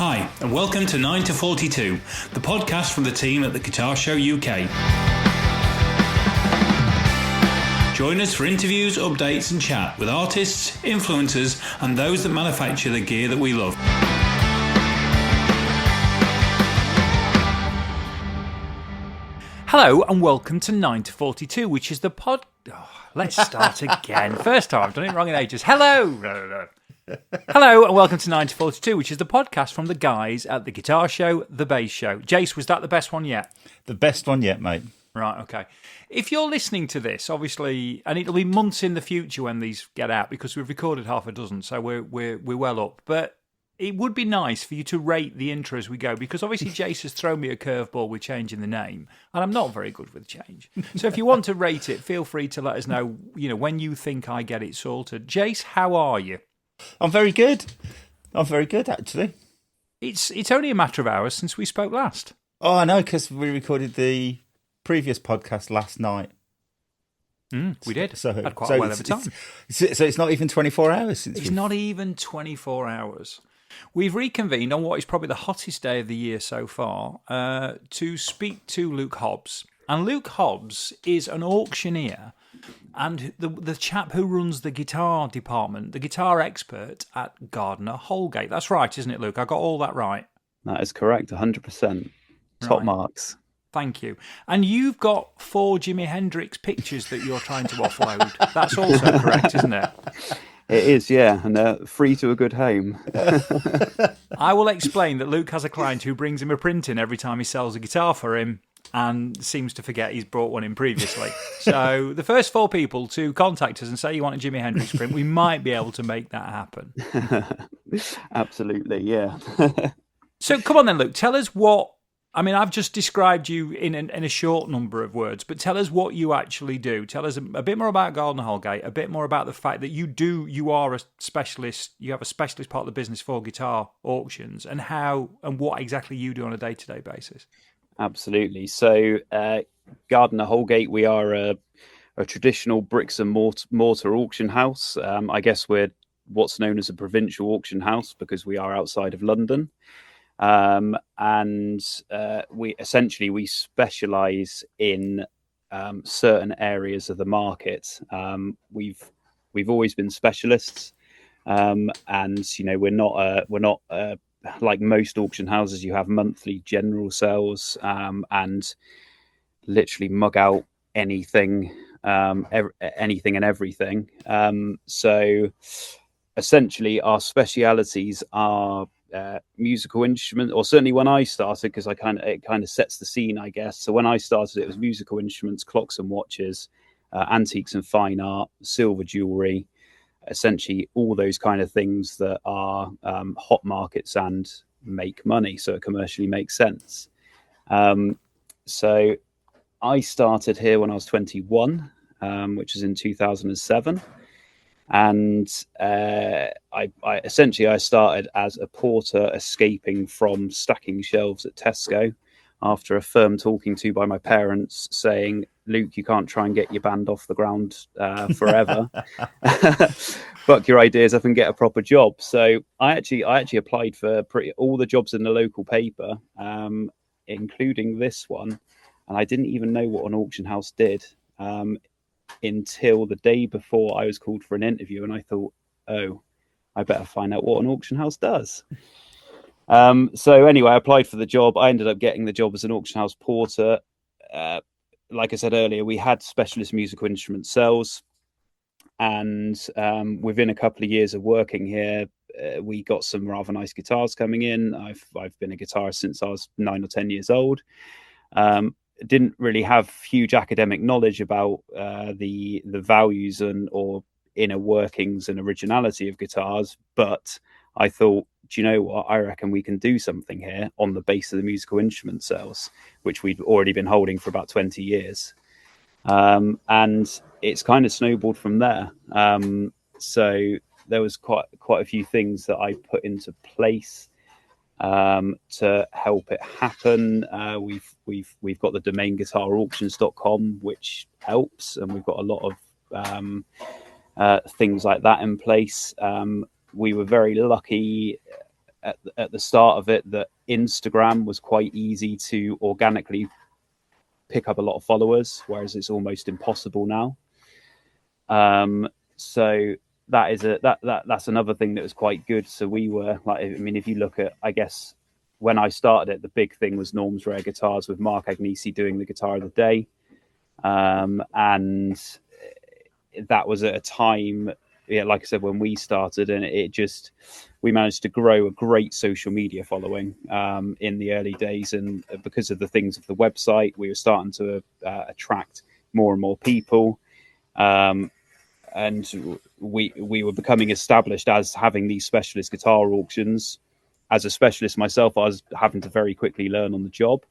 Hi, and welcome to 9 to 42, the podcast from the team at the Guitar Show UK. Join us for interviews, updates and chat with artists, influencers and those that manufacture the gear that we love. Hello and welcome to 9 to 42, which is the pod... Oh, let's start again. First time, I've done it wrong in ages. Hello! Hello and welcome to 9 to 42, which is the podcast from the guys at the Guitar Show, the Bass Show. Jace, was that the best one yet? The best one yet, mate. Right, okay. If you're listening to this, obviously, and it'll be months in the future when these get out because we've recorded half a dozen, so we're well up. But it would be nice for you to rate the intro as we go, because obviously Jace has thrown me a curveball with changing the name, and I'm not very good with change. So if you want to rate it, feel free to let us know, when you think I get it sorted. Jace, how are you? I'm very good. Actually. It's only a matter of hours since we spoke last. Oh, I know, because we recorded the previous podcast last night. We did. So had quite a well over time. So it's not even 24 hours since. It's not even 24 hours. We've reconvened on what is probably the hottest day of the year so far to speak to Luke Hobbs. And Luke Hobbs is an auctioneer and the chap who runs the guitar department, the guitar expert at Gardner Holgate. That's right, isn't it, Luke? I got all that right. That is correct, 100%. Top Right. marks. Thank you. And you've got 4 Jimi Hendrix pictures that you're trying to offload. That's also correct, isn't it? It is, yeah, and free to a good home. I will explain that Luke has a client who brings him a print in every time he sells a guitar for him and seems to forget he's brought one in previously. So the first 4 people to contact us and say you want a Jimi Hendrix print, we might be able to make that happen. Absolutely, yeah. So come on then, Luke, tell us what... I mean, I've just described you in a short number of words, but tell us what you actually do. Tell us a bit more about Gardner Holgate, a bit more about the fact that you are a specialist, you have a specialist part of the business for guitar auctions, and what exactly you do on a day-to-day basis. Absolutely. So Gardner Holgate, we are a traditional bricks and mortar auction house. I guess we're what's known as a provincial auction house because we are outside of London. And we specialize in certain areas of the market. We've always been specialists, and we're not like most auction houses. You have monthly general sales and literally mug out anything, anything and everything. So essentially, our specialities are musical instrument, or certainly when I started, because it kind of sets the scene, I guess. So when I started, it was musical instruments, clocks and watches, antiques and fine art, silver jewelry, essentially all those kind of things that are hot markets and make money, so it commercially makes sense. So I started here when I was 21, which is in 2007. And I started as a porter escaping from stacking shelves at Tesco after a firm talking to by my parents saying, Luke, you can't try and get your band off the ground forever. Buck your ideas up and get a proper job. So I actually applied for all the jobs in the local paper, including this one. And I didn't even know what an auction house did. Until the day before I was called for an interview, and I thought, oh, I better find out what an auction house does. So anyway, I applied for the job. I ended up getting the job as an auction house porter. Like I said earlier, we had specialist musical instrument sales, and within a couple of years of working here, we got some rather nice guitars coming in. I've been a guitarist since I was 9 or 10 years old. Didn't really have huge academic knowledge about the values or inner workings and originality of guitars, but I thought, do you know what? I reckon we can do something here on the base of the musical instrument sales, which we'd already been holding for about 20 years. And it's kind of snowballed from there. So there was quite a few things that I put into place to help it happen. We've got the domain guitarauctions.com, which helps, and we've got a lot of things like that in place. We were very lucky at the start of it that Instagram was quite easy to organically pick up a lot of followers, whereas it's almost impossible now. So that is that's another thing that was quite good. So we were like, I mean, if you look at, I guess when I started it, the big thing was Norm's Rare Guitars with Mark Agnesi doing the Guitar of the Day, and that was at a time, yeah, like I said, when we started, and we managed to grow a great social media following in the early days, and because of the things of the website, we were starting to attract more and more people. And we were becoming established as having these specialist guitar auctions. As a specialist myself, I was having to very quickly learn on the job,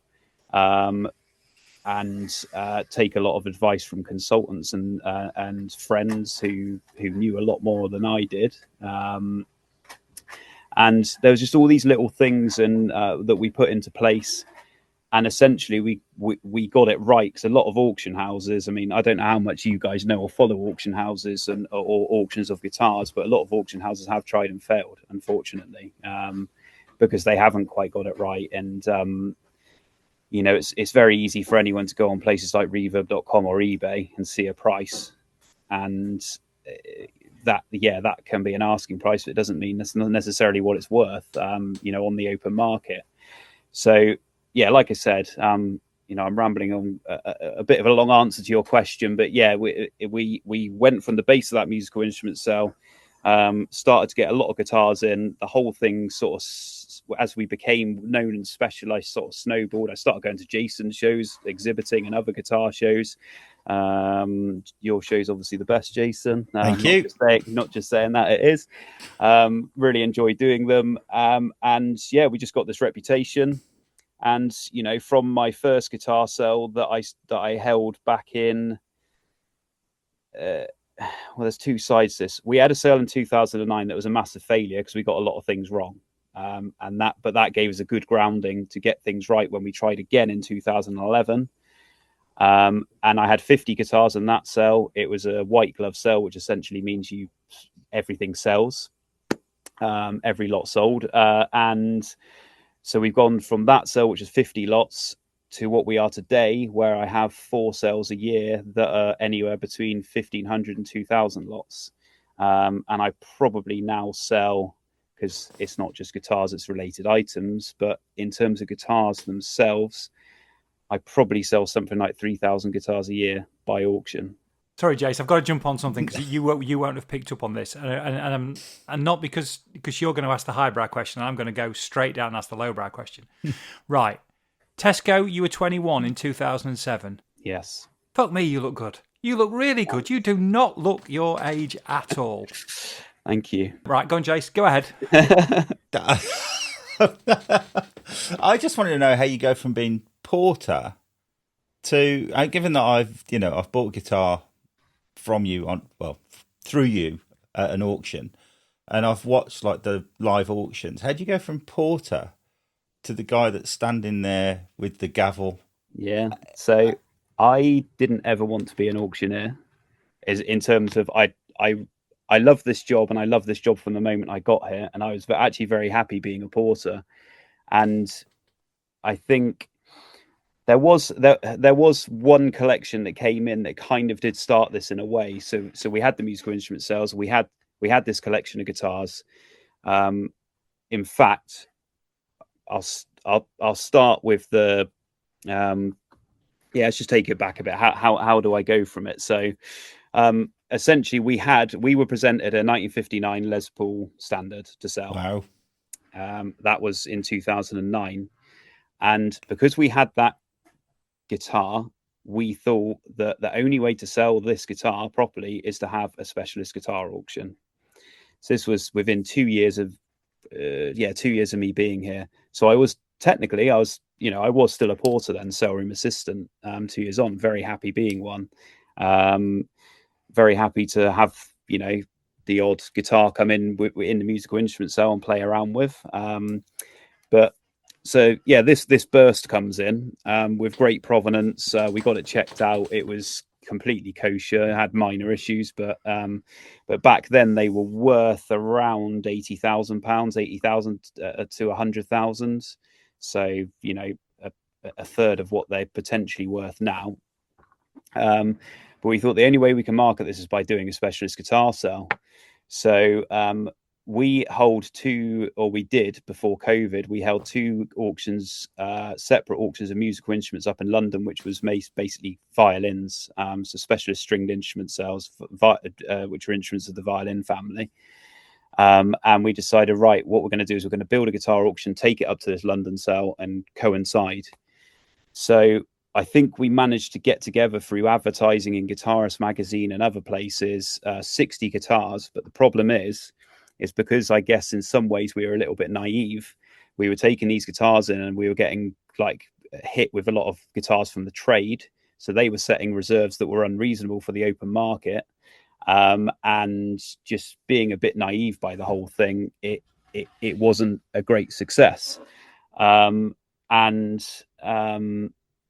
and take a lot of advice from consultants and friends who knew a lot more than I did. And there was just all these little things and that we put into place. And essentially, we got it right, because a lot of auction houses, I mean, I don't know how much you guys know or follow auction houses or auctions of guitars, but a lot of auction houses have tried and failed, unfortunately, because they haven't quite got it right. And, you know, it's very easy for anyone to go on places like reverb.com or eBay and see a price. And that can be an asking price, but it doesn't mean that's not necessarily what it's worth, you know, on the open market. So, yeah, like I said, you know, I'm rambling on a bit of a long answer to your question, but yeah, we went from the base of that musical instrument sale, started to get a lot of guitars in. The whole thing sort of, as we became known and specialized, sort of snowballed. I started going to Jason's shows, exhibiting, and other guitar shows. Your show's obviously the best, Jason. Thank you. Not just saying that, it is. Really enjoy doing them, and yeah, we just got this reputation. And, you know, from my first guitar sale that I held back in, well, there's two sides to this. We had a sale in 2009 that was a massive failure because we got a lot of things wrong. But that gave us a good grounding to get things right when we tried again in 2011. And I had 50 guitars in that sale. It was a white glove sale, which essentially means everything sells, every lot sold. And so we've gone from that sale, which is 50 lots, to what we are today, where I have 4 sales a year that are anywhere between 1,500 and 2,000 lots. And I probably now sell, because it's not just guitars, it's related items, but in terms of guitars themselves, I probably sell something like 3,000 guitars a year by auction. Sorry, Jace, I've got to jump on something because you won't have picked up on this, and not because you're going to ask the highbrow question, and I'm going to go straight down and ask the lowbrow question. Right, Tesco, you were 21 in 2007. Yes. Fuck me, you look good. You look really good. You do not look your age at all. Thank you. Right, go on, Jace. Go ahead. I just wanted to know how you go from being porter to, given that I've bought a guitar from you through you at an auction, and I've watched like the live auctions. How do you go from porter to the guy that's standing there with the gavel? Yeah. So I didn't ever want to be an auctioneer. Is in terms of I love this job, and I love this job from the moment I got here, and I was actually very happy being a porter. And I think there was one collection that came in that kind of did start this in a way. So we had the musical instrument sales. We had this collection of guitars. In fact, I'll start with the let's just take it back a bit. How do I go from it? So essentially, we were presented a 1959 Les Paul Standard to sell. Wow. That was in 2009, and because we had that guitar, we thought that the only way to sell this guitar properly is to have a specialist guitar auction. So this was within 2 years of 2 years of me being here. So I was still a porter then, saleroom assistant. 2 years on, very happy being one. Very happy to have the odd guitar come in in the musical instrument sale and play around with. But so yeah, this burst comes in with great provenance. We got it checked out. It was completely kosher, had minor issues, but back then they were worth around £80,000, 80,000 to 100,000. So, you know, a third of what they're potentially worth now. But we thought the only way we can market this is by doing a specialist guitar sale. So we hold two, or we did before COVID, we held two auctions, separate auctions of musical instruments up in London, which was basically violins, so specialist stringed instrument sales, which are instruments of the violin family. And we decided, right, what we're going to do is we're going to build a guitar auction, take it up to this London sale and coincide. So I think we managed to get together through advertising in Guitarist magazine and other places, 60 guitars. But the problem is because I guess in some ways we were a little bit naive. We were taking these guitars in and we were getting like hit with a lot of guitars from the trade. So they were setting reserves that were unreasonable for the open market. And just being a bit naive by the whole thing, it wasn't a great success.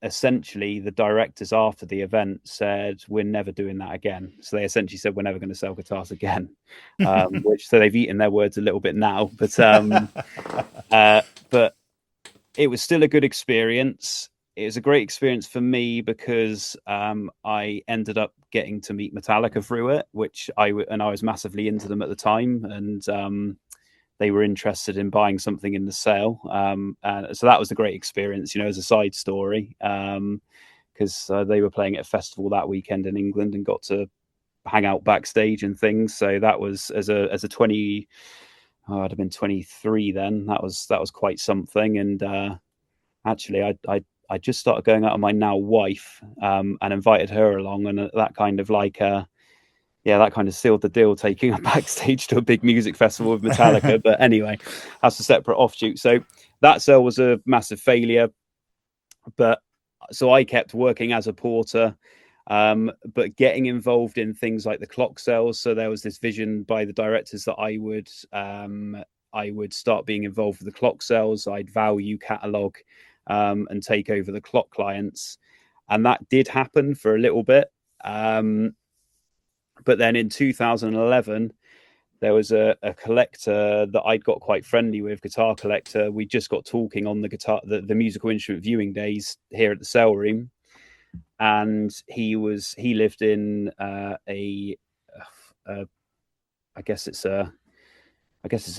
Essentially the directors after the event said, we're never doing that again. So they essentially said, we're never going to sell guitars again, which, so they've eaten their words a little bit now, but it was still a good experience. It was a great experience for me because I ended up getting to meet Metallica through it, which I was massively into them at the time, and they were interested in buying something in the sale. So that was a great experience, you know, as a side story, because they were playing at a festival that weekend in England and got to hang out backstage and things. So that was as a 20, I'd have been 23 then. That was quite something. And actually, I just started going out with my now wife and invited her along, and that kind of like that kind of sealed the deal, taking her backstage to a big music festival with Metallica. But anyway, that's a separate offshoot. So that sale was a massive failure. But so I kept working as a porter, but getting involved in things like the clock sales. So there was this vision by the directors that I would start being involved with the clock sales. I'd value catalog and take over the clock clients. And that did happen for a little bit. But then in 2011, there was a collector that I'd got quite friendly with, guitar collector. We just got talking on the musical instrument viewing days here at the sale room, and he lived in I guess it's a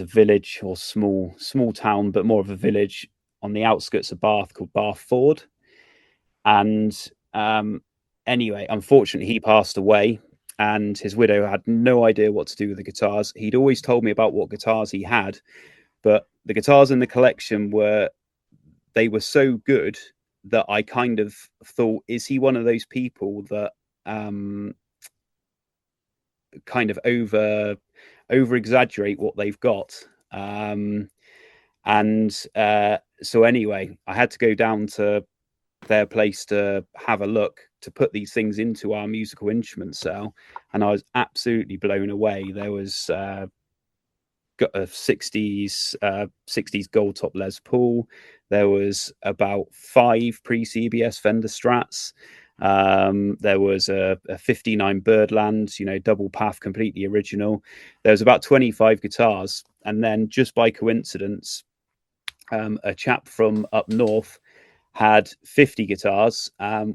village or small town, but more of a village on the outskirts of Bath called Bath Ford. And anyway, unfortunately, he passed away. And his widow had no idea what to do with the guitars. He'd always told me about what guitars he had, but the guitars in the collection were so good that I kind of thought, is he one of those people that kind of over exaggerate what they've got? So anyway, I had to go down to their place to have a look, to put these things into our musical instrument sale, and I was absolutely blown away. There was got a 60s gold top Les Paul. There was about 5 pre-CBS Fender Strats. There was a 59 Birdland, you know, double path, completely original. There was about 25 guitars, and then just by coincidence, a chap from up north had 50 guitars,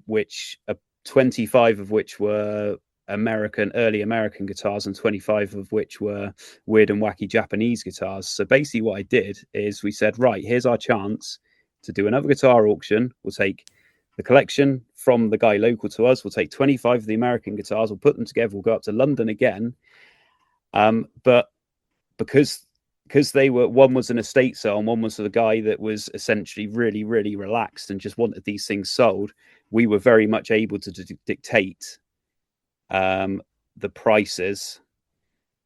which 25 of which were early American guitars, and 25 of which were weird and wacky Japanese guitars. So basically what I did is we said, right, here's our chance to do another guitar auction. We'll take the collection from the guy local to us. We'll take 25 of the American guitars. We'll put them together. We'll go up to London again. But because they were, one was an estate sale and one was the guy that was essentially really, really relaxed and just wanted these things sold, we were very much able to dictate the prices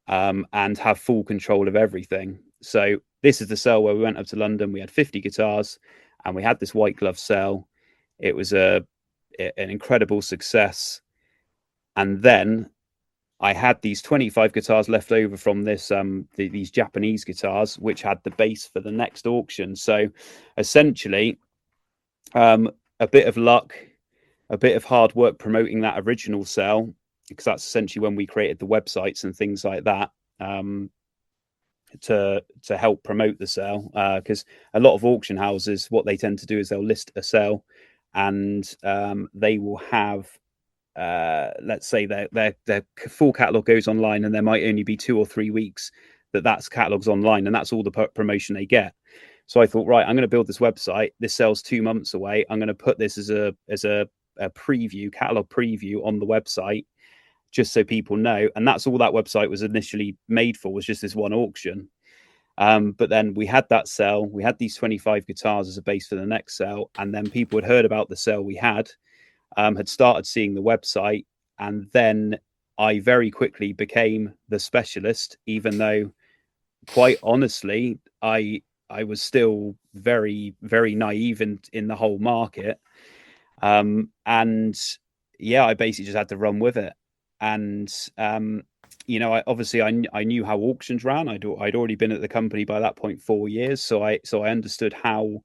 and have full control of everything. So this is the sale where we went up to London. We had 50 guitars and we had this white glove sale. It was an incredible success. And then I had these 25 guitars left over from this these Japanese guitars, which had the base for the next auction. So essentially, a bit of luck, a bit of hard work promoting that original sale, because that's essentially when we created the websites and things like that, to help promote the sale. Because a lot of auction houses, what they tend to do is they'll list a sale, and they will have, let's say their full catalog goes online, and there might only be 2 or 3 weeks that's catalog's online, and that's all the promotion they get. So I thought, right, I'm going to build this website. This sells 2 months away. I'm going to put this as a preview, catalog preview on the website, just so people know. And that's all that website was initially made for, was just this one auction. But then we had that sale. We had these 25 guitars as a base for the next sale. And then people had heard about the sale we had started seeing the website. And then I very quickly became the specialist, even though, quite honestly, I was still very, very naive in the whole market. And yeah, I basically just had to run with it. And, I knew how auctions ran. I'd already been at the company by that point 4 years. So I understood how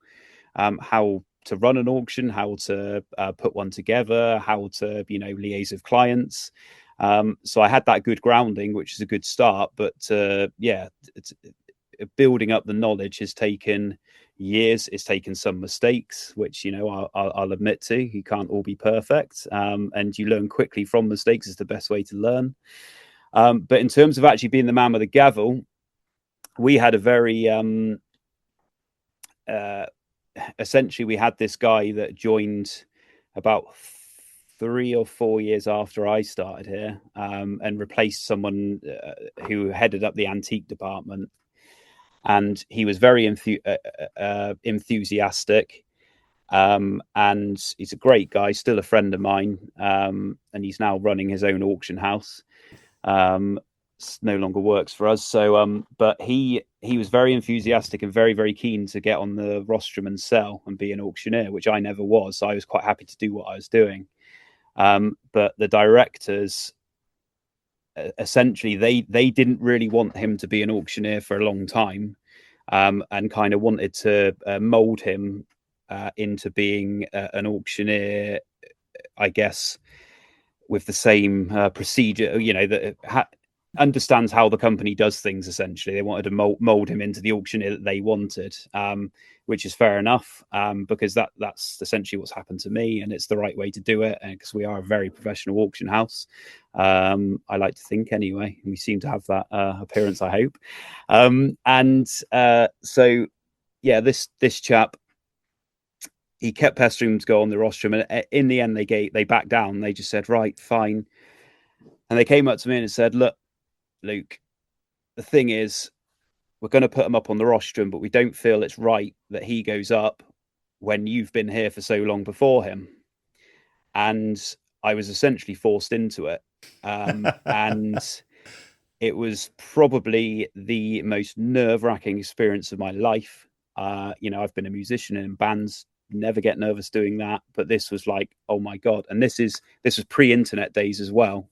to run an auction, how to put one together, how to, liaise with clients. So I had that good grounding, which is a good start. But building up the knowledge has taken years. It's taken some mistakes, which I'll admit to. You can't all be perfect, and you learn quickly from mistakes is the best way to learn. But in terms of actually being the man with the gavel, we had a very essentially we had this guy that joined about 3 or 4 years after I started here, and replaced someone who headed up the antique department. And he was very enthusiastic, and he's a great guy, still a friend of mine, and he's now running his own auction house. No longer works for us. So, but he was very enthusiastic and very, very keen to get on the rostrum and sell and be an auctioneer, which I never was. So I was quite happy to do what I was doing. But the directors, essentially, they didn't really want him to be an auctioneer for a long time, and kind of wanted to mold him into being an auctioneer, I guess, with the same procedure, that understands how the company does things. Essentially, they wanted to mold him into the auctioneer that they wanted, which is fair enough, because that's essentially what's happened to me, and it's the right way to do it, because we are a very professional auction house. I like to think anyway, and we seem to have that appearance, I hope. So yeah, this chap, he kept pestering them to go on the rostrum, and in the end they backed down. They just said, right, fine. And they came up to me and said, look, Luke, the thing is, we're going to put him up on the rostrum, but we don't feel it's right that he goes up when you've been here for so long before him. And I was essentially forced into it. And it was probably the most nerve-wracking experience of my life. I've been a musician in bands, never get nervous doing that, but this was like, oh my God. And this was pre-internet days as well,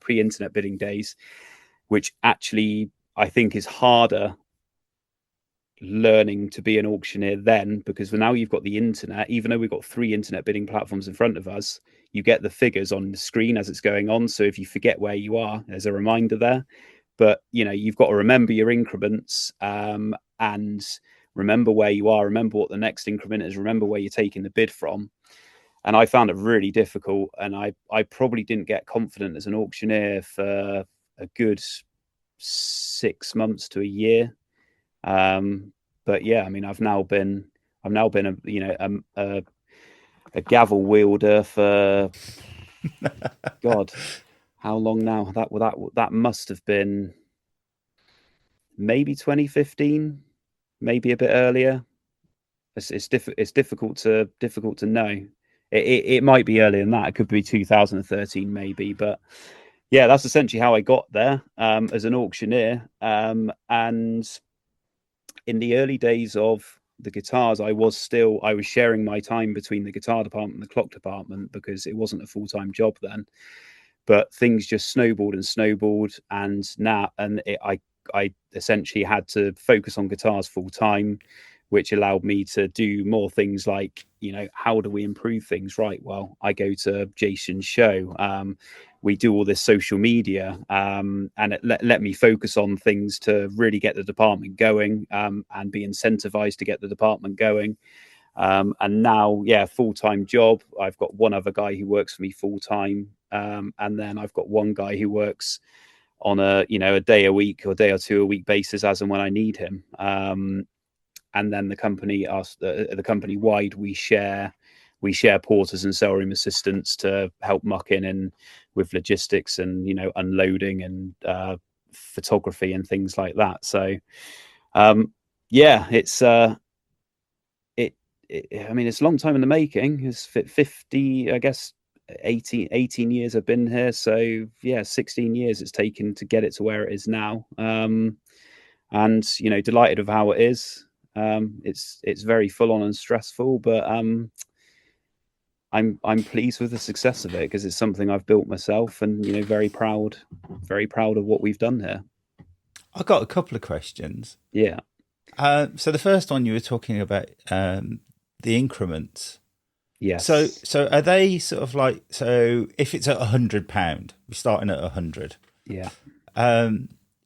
pre-internet bidding days, which actually I think is harder learning to be an auctioneer then, because now you've got the internet. Even though we've got 3 internet bidding platforms in front of us, you get the figures on the screen as it's going on. So if you forget where you are, there's a reminder there. But you've got to remember your increments, and remember where you are, remember what the next increment is, remember where you're taking the bid from. And I found it really difficult, and I probably didn't get confident as an auctioneer for a good 6 months to a year. But yeah, I mean, I've now been a gavel wielder for God, how long now? That must have been maybe 2015, maybe a bit earlier. It's difficult to know. It might be earlier than that. It could be 2013 maybe, but yeah, that's essentially how I got there, as an auctioneer. And in the early days of the guitars, I was sharing my time between the guitar department and the clock department, because it wasn't a full-time job then. But things just snowballed and snowballed, and I essentially had to focus on guitars full time, which allowed me to do more things like, how do we improve things? Right. Well, I go to Jason's show. We do all this social media, and it let me focus on things to really get the department going, and be incentivized to get the department going. And now, full-time job. I've got one other guy who works for me full-time. And then I've got one guy who works on a day a week or day or two a week basis as and when I need him. And then the company wide, we share porters and sale room assistants to help muck in and with logistics and unloading and photography and things like that. So it's it's a long time in the making. It's 50, I guess 18 years I've been here. So 16 years it's taken to get it to where it is now. And delighted with how it is. It's very full on and stressful, but I'm pleased with the success of it because it's something I've built myself, and very proud of what we've done here. I've got a couple of questions. Yeah. So the first one, you were talking about the increments. Yes. So are they sort of like, so if it's at £100, we're starting at 100. Yeah.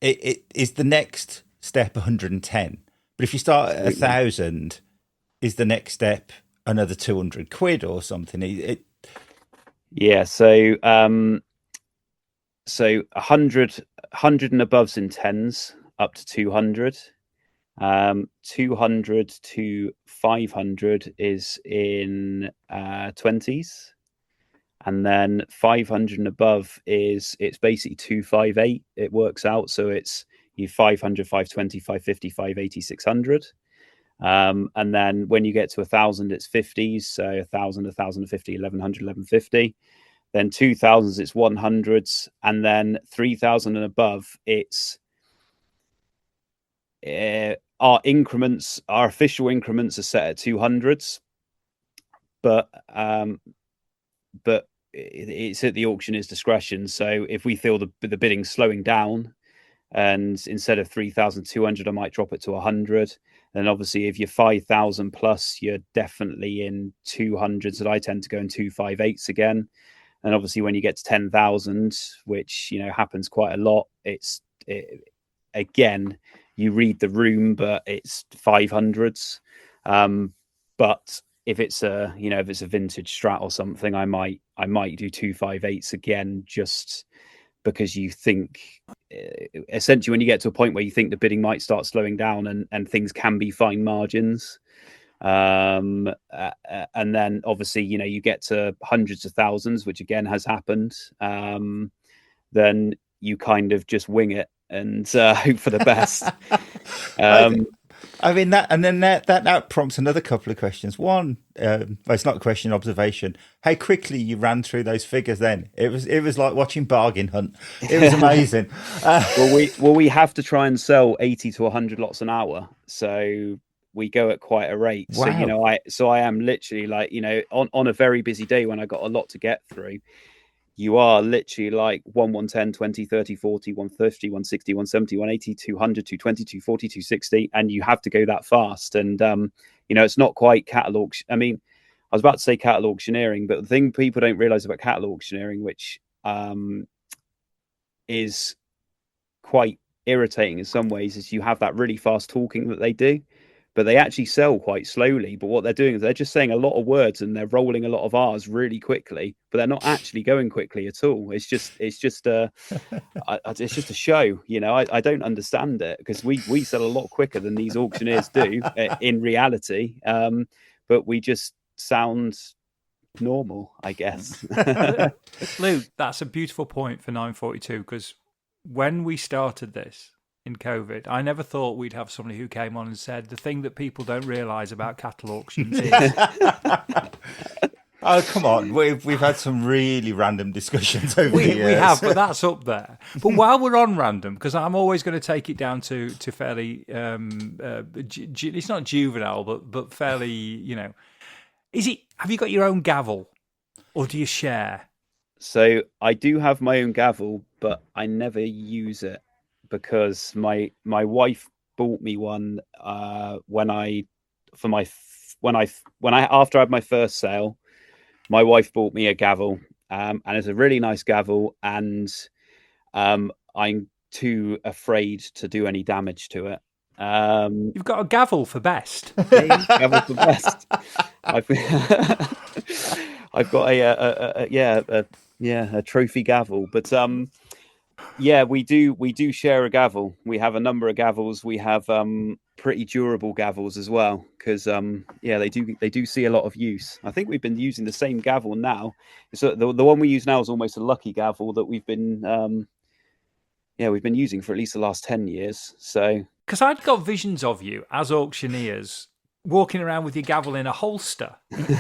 It is the next step 110. But if you start at 1,000, is the next step another 200 quid or something? Yeah. So 100 and above's in tens, up to 200. 200 to 500 is in 20s, and then 500 and above it's basically 258. It works out, so it's you 500, 520, 550, 580, 600. And then when you get to 1,000, it's 50s, so 1,000, 1,050, 1,100, 1,150. Then 2,000s, it's 100s, and then 3,000 and above, it's our official increments are set at 200s, but it's at the auctioneer's discretion. So if we feel the bidding's slowing down, and instead of 3,200, I might drop it to 100. Then obviously, if you're 5,000 plus, you're definitely in 200s. That I tend to go in 258s again. And obviously, when you get to 10,000, which happens quite a lot, again, you read the room, but it's 500s. But if it's a vintage Strat or something, I might do 258s again, just because you think, essentially, when you get to a point where you think the bidding might start slowing down and things can be fine margins. And then obviously, you get to hundreds of thousands, which again has happened. Then you kind of just wing it and hope for the best. I mean that prompts another couple of questions. One, it's not a question, observation. How quickly you ran through those figures then. It was like watching Bargain Hunt. It was amazing. We have to try and sell 80 to 100 lots an hour, so we go at quite a rate. Wow. So I am literally like, on a very busy day when I got a lot to get through, you are literally like 110, 20, 30, 40, 150, 160, 170, 180, 200, 220, 240, 260. And you have to go that fast. And, it's not quite catalogue. I mean, I was about to say cattle auctioneering, but the thing people don't realize about cattle auctioneering, which is quite irritating in some ways, is you have that really fast talking that they do, but they actually sell quite slowly. But what they're doing is they're just saying a lot of words and they're rolling a lot of R's really quickly, but they're not actually going quickly at all. It's just a show. I don't understand it, because we sell a lot quicker than these auctioneers do in reality. But we just sound normal, I guess. Luke, that's a beautiful point for 942, because when we started this in COVID, I never thought we'd have somebody who came on and said the thing that people don't realise about cattle auctions is... Oh, come on. We've had some really random discussions over the years. We have, but that's up there. But while we're on random, because I'm always going to take it down to fairly... it's not juvenile, but fairly, have you got your own gavel, or do you share? So I do have my own gavel, but I never use it, because my wife bought me one when I for my after I had my first sale, my wife bought me a gavel, and it's a really nice gavel, and I'm too afraid to do any damage to it. You've got a gavel for best. Gavel for best. I've got a trophy gavel, but we do share a gavel. We have a number of gavels. We have pretty durable gavels as well, because they do see a lot of use. I think we've been using the same gavel now. So the one we use now is almost a lucky gavel that we've been using for at least the last 10 years. So, because I'd got visions of you as auctioneers walking around with your gavel in a holster,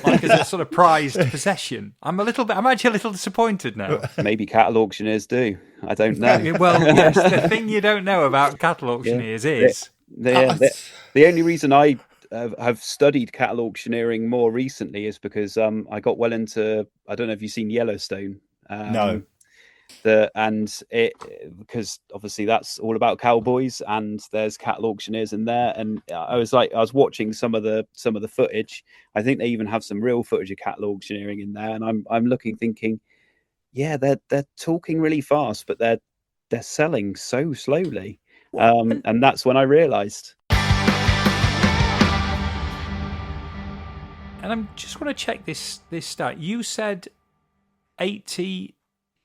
like as a sort of prized possession. I'm actually a little disappointed now. Maybe cattle auctioneers do. I don't know. Well, yes, the thing you don't know about cattle auctioneers is the only reason I have studied cattle auctioneering more recently is because I got well into, I don't know if you've seen Yellowstone. No. Because obviously that's all about cowboys, and there's cattle auctioneers in there, and I was watching some of the footage. I think they even have some real footage of cattle auctioneering in there, and I'm looking, thinking, yeah, they're talking really fast, but they're selling so slowly, and that's when I realised. And I'm just want to check this stat. You said 80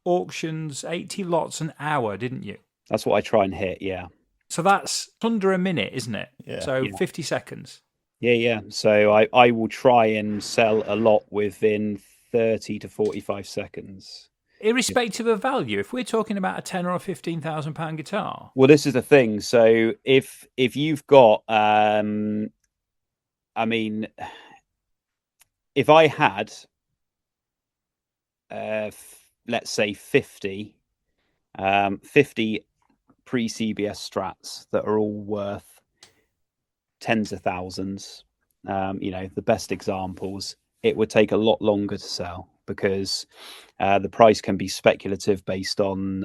auctions, 80 lots an hour, didn't you? That's what I try and hit, yeah. So that's under a minute, isn't it? Yeah. So 50 seconds. Yeah. So I will try and sell a lot within 30 to 45 seconds. Irrespective of value, if we're talking about a £10,000 or a £15,000 guitar. Well, this is the thing. So if you've got, if I had, let's say 50 pre-CBS strats that are all worth tens of thousands, the best examples, it would take a lot longer to sell, because the price can be speculative based on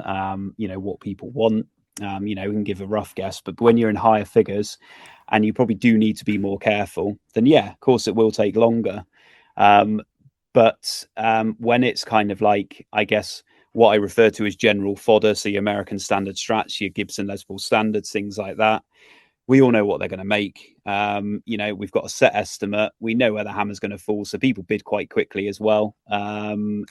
what people want. We can give a rough guess, but when you're in higher figures and you probably do need to be more careful, then yeah, of course it will take longer. But when it's kind of like, I guess, what I refer to as general fodder, so your American Standard Strats, your Gibson Les Paul Standards, things like that, we all know what they're going to make. We've got a set estimate. We know where the hammer's going to fall, so people bid quite quickly as well. And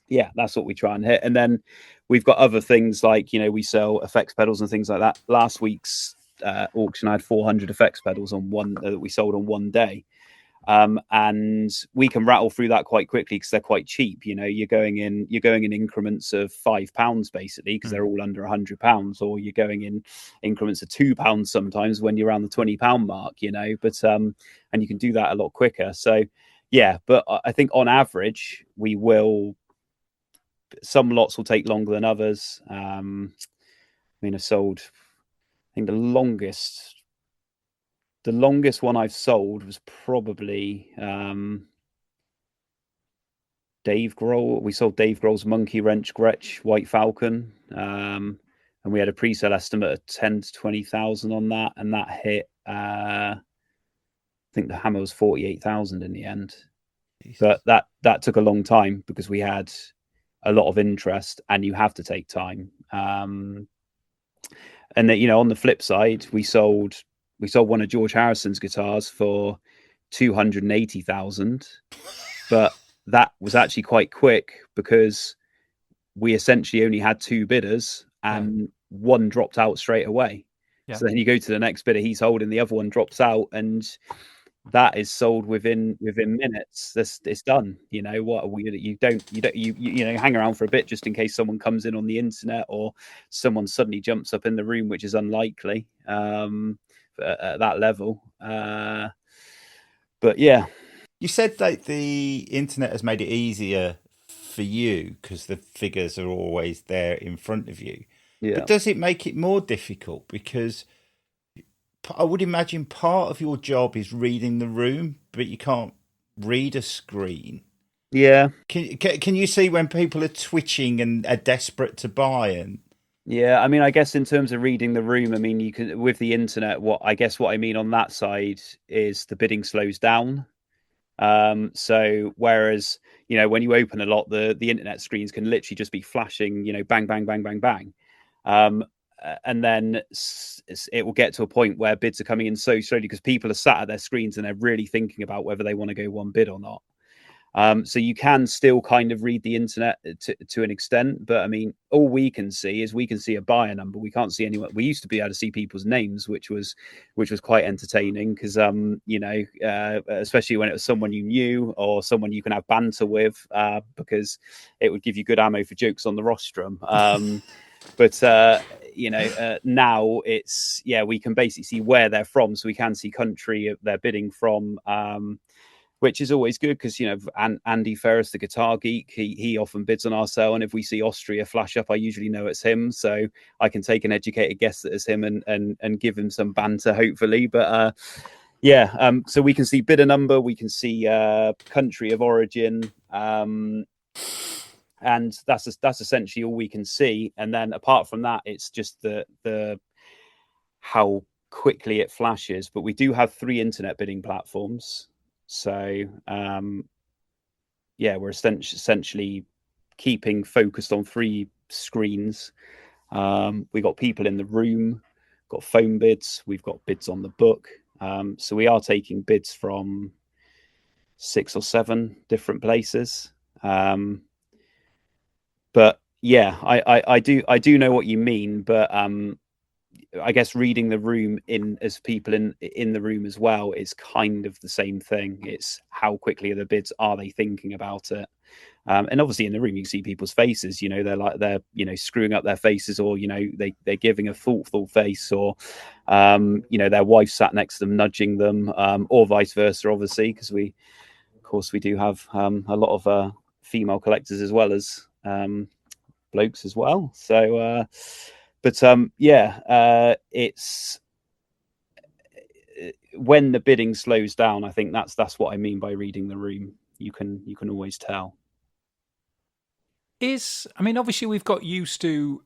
yeah, that's what we try and hit. And then we've got other things like, we sell effects pedals and things like that. Last week's auction, I had 400 effects pedals on one that we sold on one day. And we can rattle through that quite quickly because they're quite cheap. You're going in increments of £5 basically, because they're all under £100, or you're going in increments of £2 sometimes when you're around the £20 mark. But and you can do that a lot quicker. So yeah, but I think on average some lots will take longer than others. I've sold, I think the longest one I've sold was probably Dave Grohl. We sold Dave Grohl's Monkey Wrench Gretsch White Falcon, and we had a pre-sale estimate of 10 to 20,000 on that, and that hit. I think the hammer was 48,000 in the end. Jesus. But that took a long time because we had a lot of interest, and you have to take time. And that, on the flip side, we sold one of George Harrison's guitars for 280,000, but that was actually quite quick because we essentially only had two bidders, and one dropped out straight away. Yeah. So then you go to the next bidder, he's holding, the other one drops out, and that is sold within minutes. It's done. You don't hang around for a bit just in case someone comes in on the internet or someone suddenly jumps up in the room, which is unlikely at that level. But yeah, you said that the internet has made it easier for you because the figures are always there in front of you. Yeah. But does it make it more difficult? Because I would imagine part of your job is reading the room, but you can't read a screen. Yeah. Can you see when people are twitching and are desperate to buy? And Yeah, I mean, I guess in terms of reading the room, I mean, you can with the internet. What I mean on that side is the bidding slows down. So whereas when you open a lot, the internet screens can literally just be flashing, bang, bang, bang, bang, bang, um, and then it will get to a point where bids are coming in so slowly because people are sat at their screens and they're really thinking about whether they want to go one bid or not. So you can still kind of read the internet to an extent, but I mean, all we can see is we can see a buyer number. We can't see anyone. We used to be able to see people's names, which was quite entertaining because especially when it was someone you knew or someone you can have banter with, because it would give you good ammo for jokes on the rostrum. But now it's we can basically see where they're from, so we can see country they're bidding from. Which is always good because Andy Ferris, the guitar geek, he often bids on our sale, and if we see Austria flash up, I usually know it's him, so I can take an educated guess that it's him and give him some banter, hopefully. But so we can see bidder number, we can see country of origin, and that's essentially all we can see. And then apart from that, it's just the how quickly it flashes. But we do have 3 internet bidding platforms. So we're essentially keeping focused on 3 screens. We got people in the room, got phone bids, we've got bids on the book. So we are taking bids from 6 or 7 different places. But I do know what you mean. But I guess reading the room as people in the room as well is kind of the same thing. It's how quickly are the bids, are they thinking about it? And obviously in the room you can see people's faces, they're screwing up their faces, or they're giving a thoughtful face, or their wife sat next to them nudging them, or vice versa, obviously, because we do have a lot of female collectors as well as blokes as well. So it's when the bidding slows down. I think that's what I mean by reading the room. You can always tell. Obviously we've got used to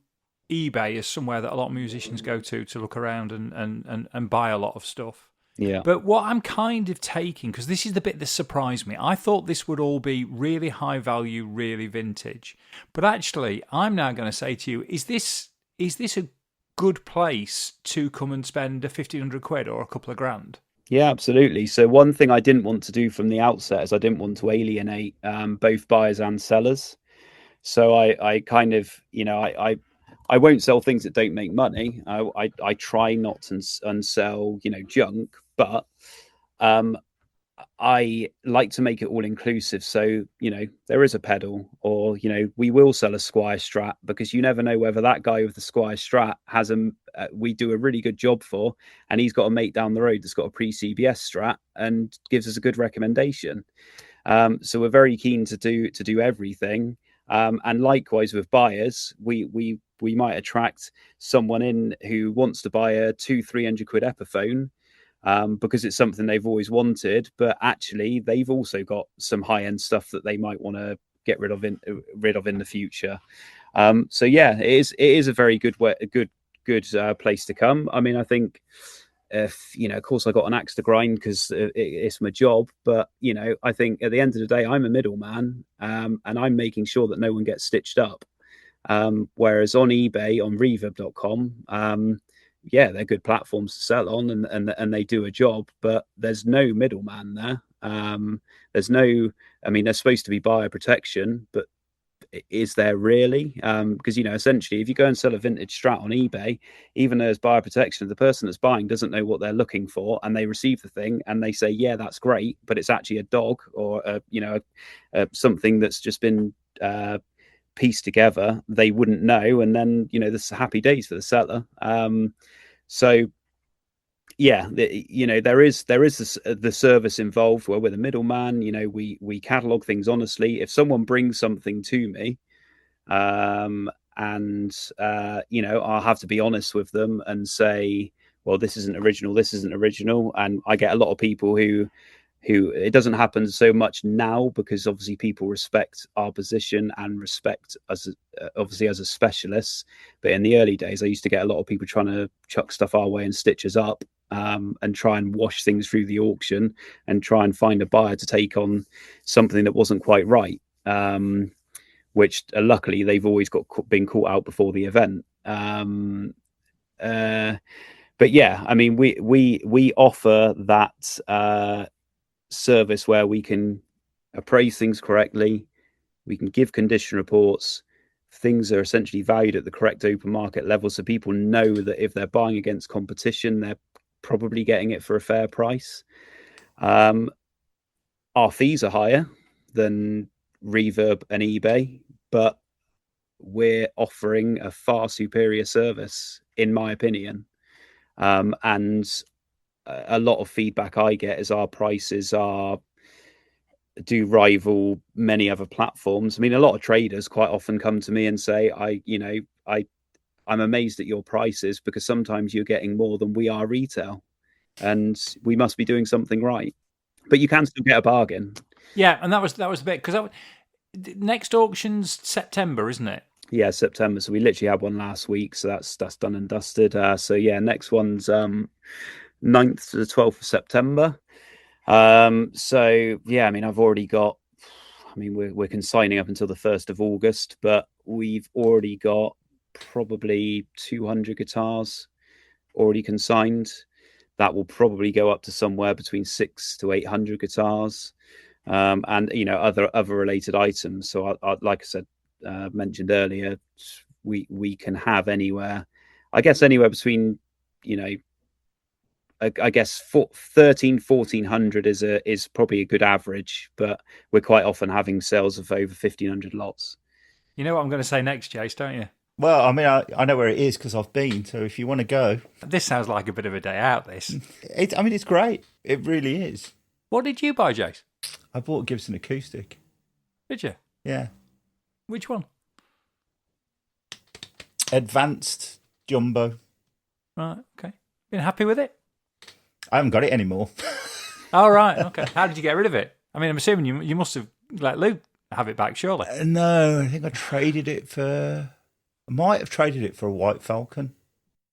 eBay as somewhere that a lot of musicians go to look around and buy a lot of stuff. Yeah. But what I'm kind of taking, because this is the bit that surprised me, I thought this would all be really high value, really vintage. But actually, I'm now going to say to you, is this a good place to come and spend £1,500 or a couple of grand? Yeah, absolutely. So one thing I didn't want to do from the outset is I didn't want to alienate both buyers and sellers. So I kind of, I won't sell things that don't make money. I try not to sell, junk, but I like to make it all inclusive. So, there is a pedal, or, we will sell a Squire Strat, because you never know whether that guy with the Squire Strat has we do a really good job for, and he's got a mate down the road that's got a pre-CBS Strat and gives us a good recommendation. So we're very keen to do everything. And likewise with buyers, we might attract someone in who wants to buy a 200-300 quid Epiphone, because it's something they've always wanted, but actually they've also got some high-end stuff that they might want to get rid of in the future. So it is a very good place to come. I mean, I think, if of course I got an axe to grind because it's my job, but I think at the end of the day I'm a middleman, and I'm making sure that no one gets stitched up. Whereas on eBay, on reverb.com, they're good platforms to sell on, and they do a job, but there's no middleman there. There's no, there's supposed to be buyer protection, but is there really? Because essentially, if you go and sell a vintage Strat on eBay, even though there's buyer protection, the person that's buying doesn't know what they're looking for, and they receive the thing and they say, yeah, that's great, but it's actually a dog, or something that's just been pieced together. They wouldn't know, and then this is happy days for the seller. So there is the service involved where we're the middleman. We catalog things honestly. If someone brings something to me, and I'll have to be honest with them and say, well, this isn't original, and I get a lot of people who who, it doesn't happen so much now because obviously people respect our position and respect us obviously as a specialist. But in the early days, I used to get a lot of people trying to chuck stuff our way and stitch us up, and try and wash things through the auction and try and find a buyer to take on something that wasn't quite right. Which luckily they've always been caught out before the event. But yeah, I mean, we offer that service where we can appraise things correctly, we can give condition reports, things are essentially valued at the correct open market level, so people know that if they're buying against competition, they're probably getting it for a fair price. Our fees are higher than Reverb and eBay, but we're offering a far superior service, in my opinion. And a lot of feedback I get is our prices do rival many other platforms. I mean, a lot of traders quite often come to me and say, I'm amazed at your prices because sometimes you're getting more than we are retail, and we must be doing something right. But you can still get a bargain. Yeah, and that was the bit, because next auction's September, isn't it? Yeah, September. So we literally had one last week, so that's done and dusted. So yeah, next one's 9th to the 12th of September. So yeah, I mean, we're consigning up until the 1st of August, but we've already got probably 200 guitars already consigned. That will probably go up to somewhere between 600 to 800 guitars, and other related items. So I like I said, mentioned earlier, we can have anywhere between, I guess 1,1400 is probably a good average, but we're quite often having sales of over 1,500 lots. You know what I'm going to say next, Jace, don't you? Well, I mean, I know where it is because I've been. So if you want to go, this sounds like a bit of a day out. This, it's great. It really is. What did you buy, Jace? I bought a Gibson acoustic. Did you? Yeah. Which one? Advanced jumbo. Right. Okay. Been happy with it? I haven't got it anymore. Oh, right. Okay. How did you get rid of it? I mean, I'm assuming you must have let Luke have it back, surely. No, I think I traded it for. I might have traded it for a White Falcon.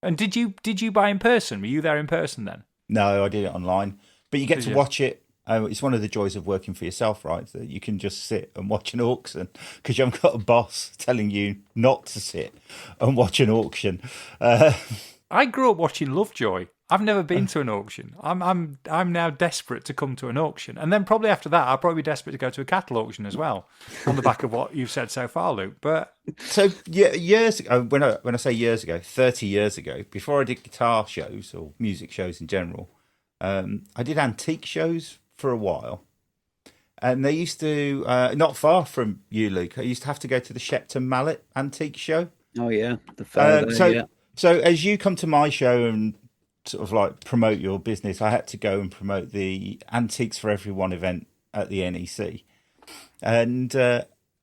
And did you buy in person? Were you there in person then? No, I did it online. But you get to watch it. It's one of the joys of working for yourself, right? That you can just sit and watch an auction because you haven't got a boss telling you not to sit and watch an auction. I grew up watching Lovejoy. I've never been to an auction. I'm now desperate to come to an auction, and then probably after that, I'll probably be desperate to go to a cattle auction as well, on the back of what you've said so far, Luke. But so years ago, when I say years ago, 30 years ago, before I did guitar shows or music shows in general, I did antique shows for a while, and they used to not far from you, Luke. I used to have to go to the Shepton Mallet Antique Show. Oh yeah, the fair. So as you come to my show and sort of like promote your business, I had to go and promote the Antiques for Everyone event at the NEC. And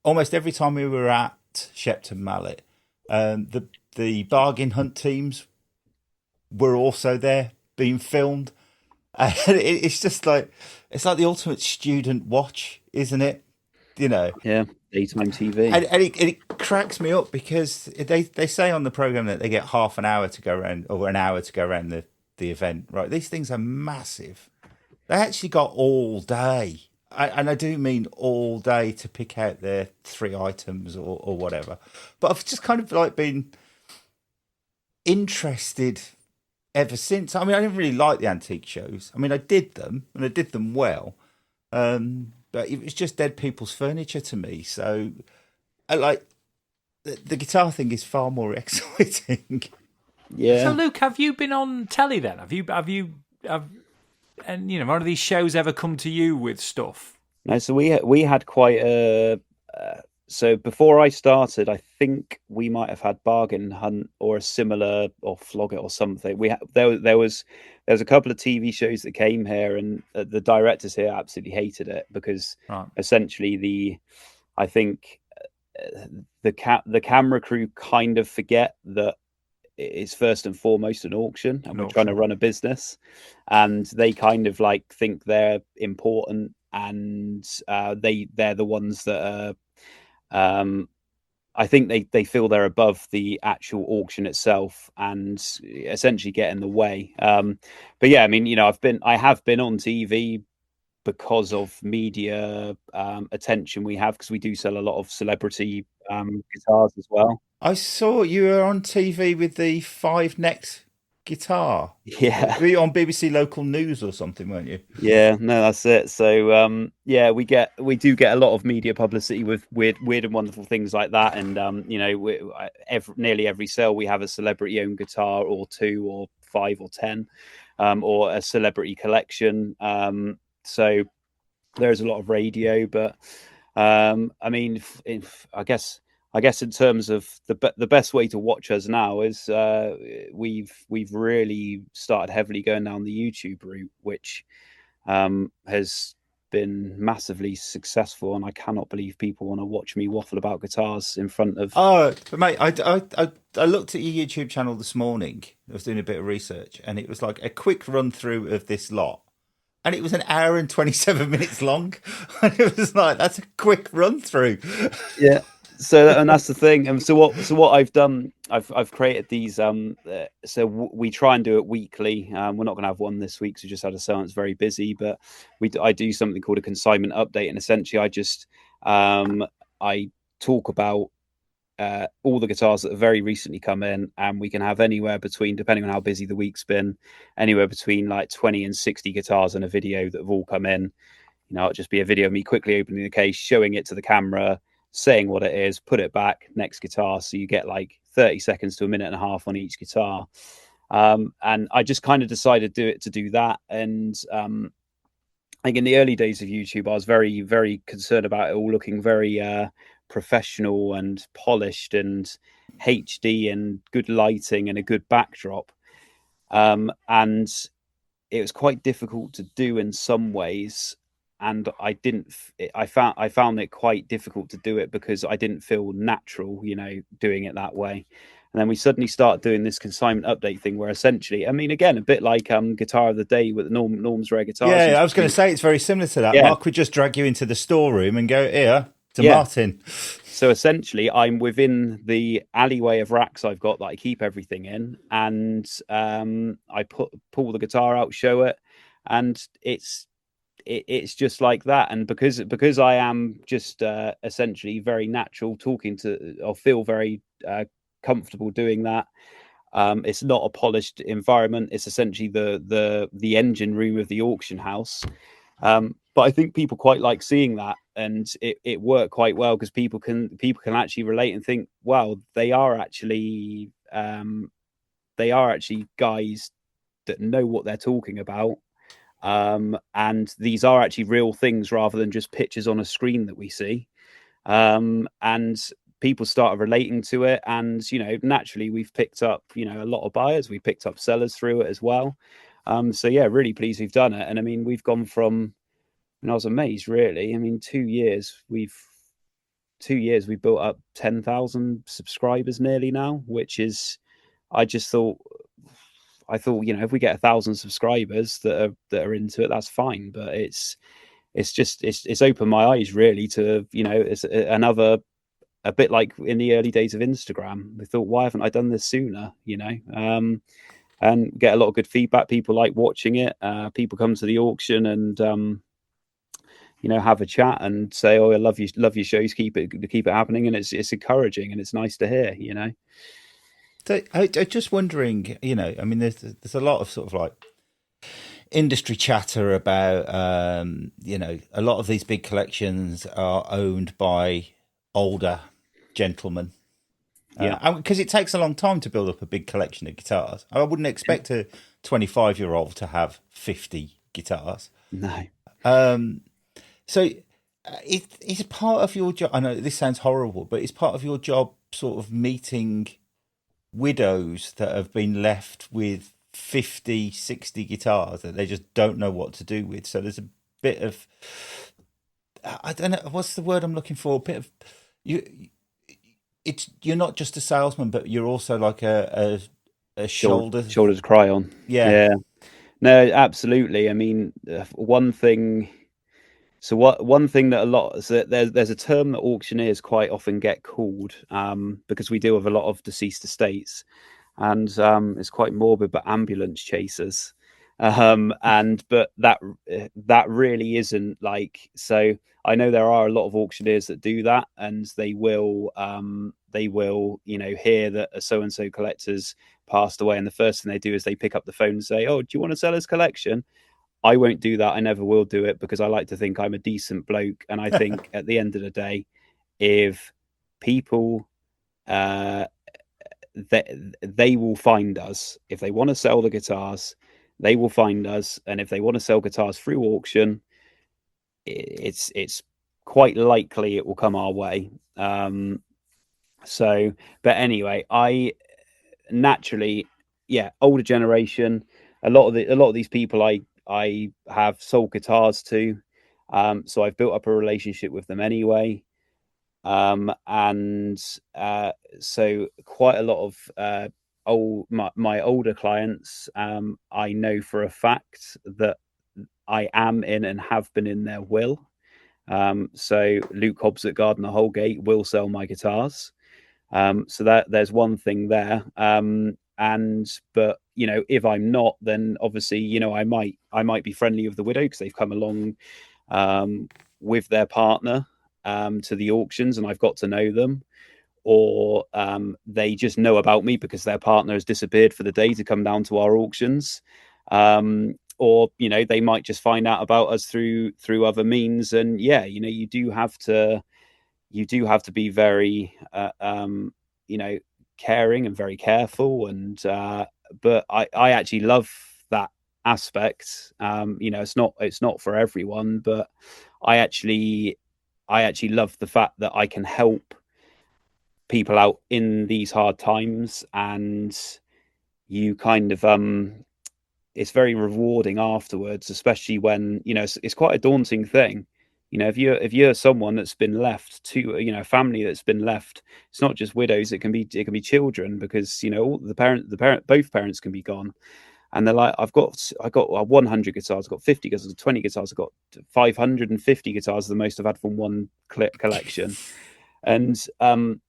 almost every time we were at Shepton Mallet, the bargain hunt teams were also there being filmed. And it's just like, it's like the ultimate student watch, isn't it? Yeah, daytime TV. And it cracks me up because they say on the programme that they get half an hour to go around, or an hour to go around the event, right? These things are massive. They actually got all day. And I do mean all day to pick out their 3 items or whatever. But I've just kind of like been interested ever since. I mean, I didn't really like the antique shows. I mean, I did them and I did them well. But it was just dead people's furniture to me. So I like the guitar thing is far more exciting. Yeah. So Luke, have you been on telly then? And one of these shows ever come to you with stuff? No, so we had quite a. So before I started, I think we might have had Bargain Hunt or a similar, or Flog It or something. There was a couple of TV shows that came here, and the directors here absolutely hated it because essentially I think the camera crew kind of forget that it's first and foremost an auction, and we're auction. trying to run a business, and they kind of like think they're important, and they're the ones that are. I think they feel they're above the actual auction itself and essentially get in the way. But yeah, I mean, you know, I have been on TV because of media attention we have, because we do sell a lot of celebrity guitars as well. I saw you were on TV with the five neck guitar. Yeah. Were you on BBC Local News or something, weren't you? Yeah, no, that's it. So yeah, we do get a lot of media publicity with weird and wonderful things like that. And you know, nearly every sale we have a celebrity owned guitar or two or five or 10, or a celebrity collection. So there's a lot of radio, but I mean, I guess in terms of the best way to watch us now is we've really started heavily going down the YouTube route, which has been massively successful, and I cannot believe people want to watch me waffle about guitars in front of. Oh, but mate, I looked at your YouTube channel this morning. I was doing a bit of research, and it was like a quick run through of this lot, and it was an hour and 27 minutes long. And it was like, that's a quick run through. Yeah. So and that's the thing. And so what I've done, I've created these. We try and do it weekly. We're not going to have one this week, so we just had a sale. It's very busy, but I do something called a consignment update, and essentially I talk about all the guitars that have very recently come in, and we can have anywhere between, depending on how busy the week's been, anywhere between like 20 and 60 guitars in a video that have all come in. You know, it'll just be a video of me quickly opening the case, showing it to the camera, saying what it is, put it back, next guitar. So you get like 30 seconds to a minute and a half on each guitar. And I just kind of decided to do that. And I think in the early days of YouTube, I was very, very concerned about it all looking very professional and polished and HD and good lighting and a good backdrop. And it was quite difficult to do in some ways. And I found it quite difficult to do it because I didn't feel natural, you know, doing it that way. And then we suddenly start doing this consignment update thing where essentially, I mean, again, a bit like Guitar of the Day with Norm's Rare Guitars. Yeah, I was going to say it's very similar to that. Yeah. Mark would just drag you into the storeroom and go, here, to Martin. So essentially, I'm within the alleyway of racks I've got that I keep everything in. And I pull the guitar out, show it, and it's just like that. And because I am just essentially very natural talking to, or feel very comfortable doing that, it's not a polished environment. It's essentially the engine room of the auction house. But I think people quite like seeing that, and it worked quite well because people can actually relate and think, wow, they are actually guys that know what they're talking about. And these are actually real things rather than just pictures on a screen that we see. And people started relating to it. And, you know, naturally we've picked up, you know, a lot of buyers. We picked up sellers through it as well. So yeah, really pleased we've done it. And I mean, we've gone from, and I was amazed really. I mean, 2 years, we've built up 10,000 subscribers nearly now, which is, I thought, you know, if we get 1,000 subscribers that are into it, that's fine. But it's opened my eyes really to, you know, it's a bit like in the early days of Instagram. I thought, why haven't I done this sooner? You know, and get a lot of good feedback. People like watching it. People come to the auction and you know, have a chat and say, "Oh, I love your shows. Keep it happening." And it's encouraging and it's nice to hear. You know. So I'm just wondering, you know, I mean, there's a lot of sort of like industry chatter about, you know, a lot of these big collections are owned by older gentlemen. Yeah, because it takes a long time to build up a big collection of guitars. I wouldn't expect a 25-year-old to have 50 guitars. No. So it's part of your job. I know this sounds horrible, but it's part of your job sort of meeting widows that have been left with 50, 60 guitars that they just don't know what to do with. So there's a bit of, I don't know, what's the word I'm looking for? A bit of, you're not just a salesman, but you're also like a a shoulder. shoulder to cry on. Yeah. Yeah. No, absolutely. I mean, one thing. So one thing that a lot so there's a term that auctioneers quite often get called, because we deal with a lot of deceased estates, and it's quite morbid, but ambulance chasers. And but that really isn't like, so I know there are a lot of auctioneers that do that, and they will hear that a so and so collector's passed away, and the first thing they do is they pick up the phone and say, "Oh, do you want to sell his collection?" I won't do that. I never will do it, because I like to think I'm a decent bloke, and I think at the end of the day, if people they will find us. If they want to sell the guitars, they will find us, and if they want to sell guitars through auction, it's quite likely it will come our way. So, but anyway, I naturally, yeah, older generation. A lot of these people I have sold guitars to, so I've built up a relationship with them anyway. And so quite a lot of my older clients, I know for a fact that I am in and have been in their will. So Luke Hobbs at Gardner Holgate will sell my guitars. So that there's one thing there. And but if I'm not, then obviously I might be friendly with the widow, because they've come along with their partner to the auctions, and I've got to know them, or they just know about me because their partner has disappeared for the day to come down to our auctions, or they might just find out about us through other means. And yeah, you do have to be very caring and very careful, and but I actually love that aspect. It's not for everyone, but I actually love the fact that I can help people out in these hard times, and you kind of it's very rewarding afterwards, especially when it's quite a daunting thing. If you're someone that's been left to a family that's been left, it's not just widows, it can be children, because both parents can be gone, and they're like, I got 100 guitars, I've got 50 guitars, 20 guitars, I've got 550 guitars, the most I've had from one collection. And I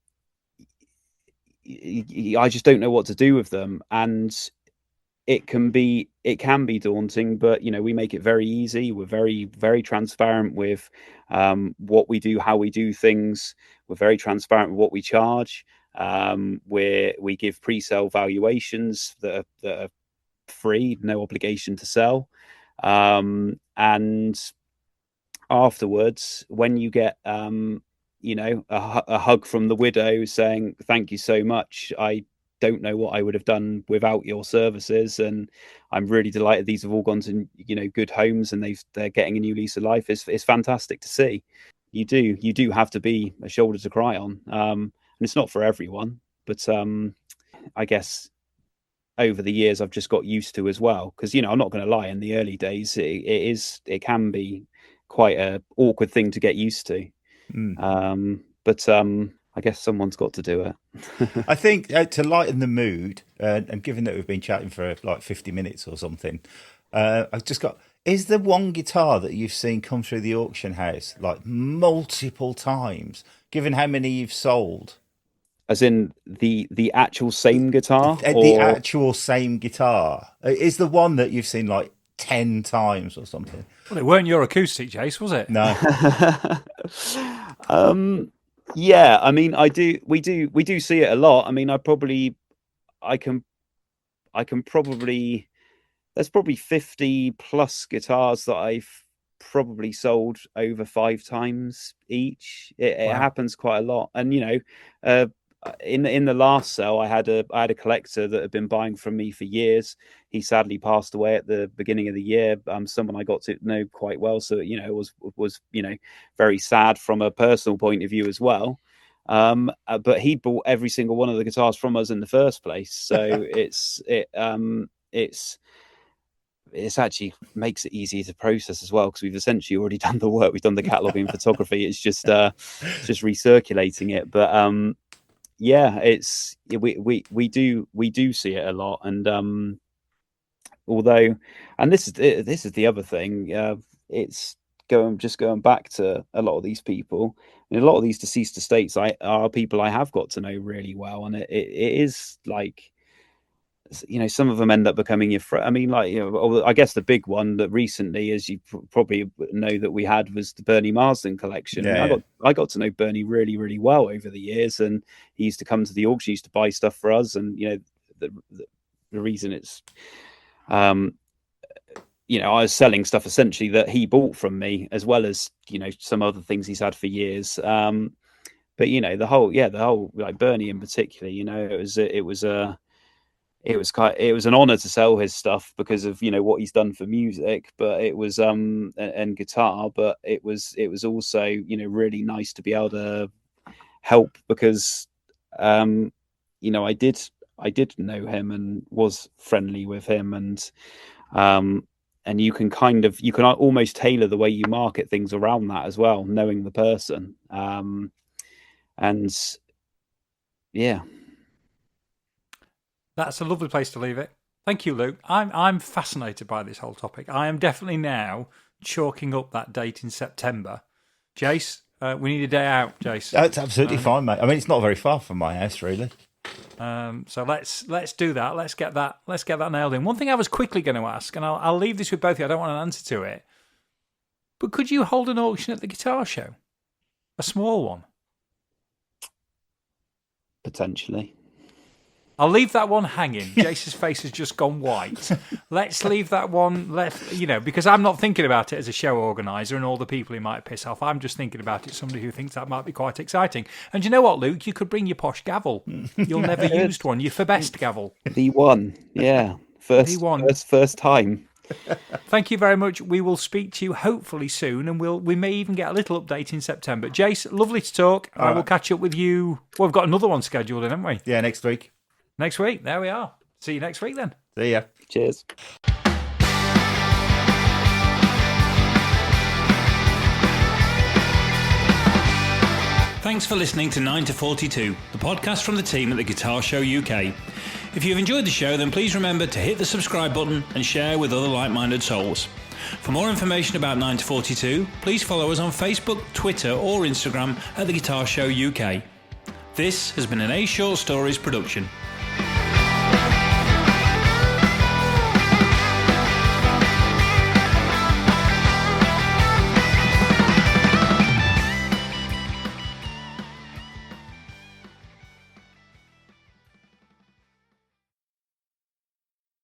just don't know what to do with them, and it can be daunting, but we make it very easy. We're very, very transparent with what we do, how we do things. We're very transparent with what we charge. We give pre-sale valuations that are free, no obligation to sell. And afterwards, when you get a hug from the widow saying thank you so much, I don't know what I would have done without your services, and I'm really delighted these have all gone to good homes, and they're getting a new lease of life. It's fantastic to see. You do have to be a shoulder to cry on, and it's not for everyone, but I guess over the years I've just got used to as well, because I'm not going to lie, in the early days it can be quite a awkward thing to get used to. But I guess someone's got to do it. I think to lighten the mood, and given that we've been chatting for like 50 minutes or something, I've just got, is there one guitar that you've seen come through the auction house like multiple times, given how many you've sold? As in the actual same guitar? The actual same guitar. Is the one that you've seen like 10 times or something? Well, it weren't your acoustic, Jace, was it? No. Yeah, I mean, we do see it a lot. I mean, I can probably, there's probably 50 plus guitars that I've probably sold over 5 times each. It happens quite a lot. And in the last sale, I had a collector that had been buying from me for years. He sadly passed away at the beginning of the year. Someone I got to know quite well, so it was very sad from a personal point of view as well. But he bought every single one of the guitars from us in the first place, so it's actually makes it easier to process as well, because we've essentially already done the work. We've done the cataloging photography. It's just recirculating it. But yeah, it's we do see it a lot, and although, and this is the other thing, it's going back to a lot of these people. And a lot of these deceased estates are people I have got to know really well, and it is like, you know, some of them end up becoming your friend. I mean, like, you know, I guess the big one that recently, as you probably know, that we had was the Bernie Marsden collection. Yeah, I got to know Bernie really, really well over the years, and he used to come to the auction, he used to buy stuff for us, and you know, the reason it's, you know, I was selling stuff essentially that he bought from me, as well as, you know, some other things he's had for years. But you know, the whole like Bernie in particular, you know, it was an honor to sell his stuff because of, you know, what he's done for music, but it was and guitar, but it was also, you know, really nice to be able to help because you know, I did know him and was friendly with him, and you can almost tailor the way you market things around that as well, knowing the person. And yeah. That's a lovely place to leave it. Thank you, Luke. I'm fascinated by this whole topic. I am definitely now chalking up that date in September. Jace, we need a day out, Jace. That's absolutely fine, mate. I mean, it's not very far from my house, really. So let's do that. Let's get that nailed in. One thing I was quickly going to ask, and I'll leave this with both of you. I don't want an answer to it, but could you hold an auction at the guitar show? A small one? Potentially. I'll leave that one hanging. Jace's face has just gone white. Let's leave that one left, you know, because I'm not thinking about it as a show organizer and all the people he might piss off. I'm just thinking about it, somebody who thinks that might be quite exciting. And you know what, Luke? You could bring your posh gavel. You'll never used one. Your for best gavel. The one, yeah. First time. Thank you very much. We will speak to you hopefully soon, and we may even get a little update in September. Jace, lovely to talk. I will catch up with you. Well, we've got another one scheduled in, haven't we? Yeah, next week. Next week. There we are. See you next week then. See ya. Cheers. Thanks for listening to 9 to 42, the podcast from the team at the Guitar Show UK. If you've enjoyed the show, then please remember to hit the subscribe button and share with other like-minded souls. For more information about 9 to 42, please follow us on Facebook, Twitter or Instagram at the Guitar Show UK. This has been an A Short Stories production.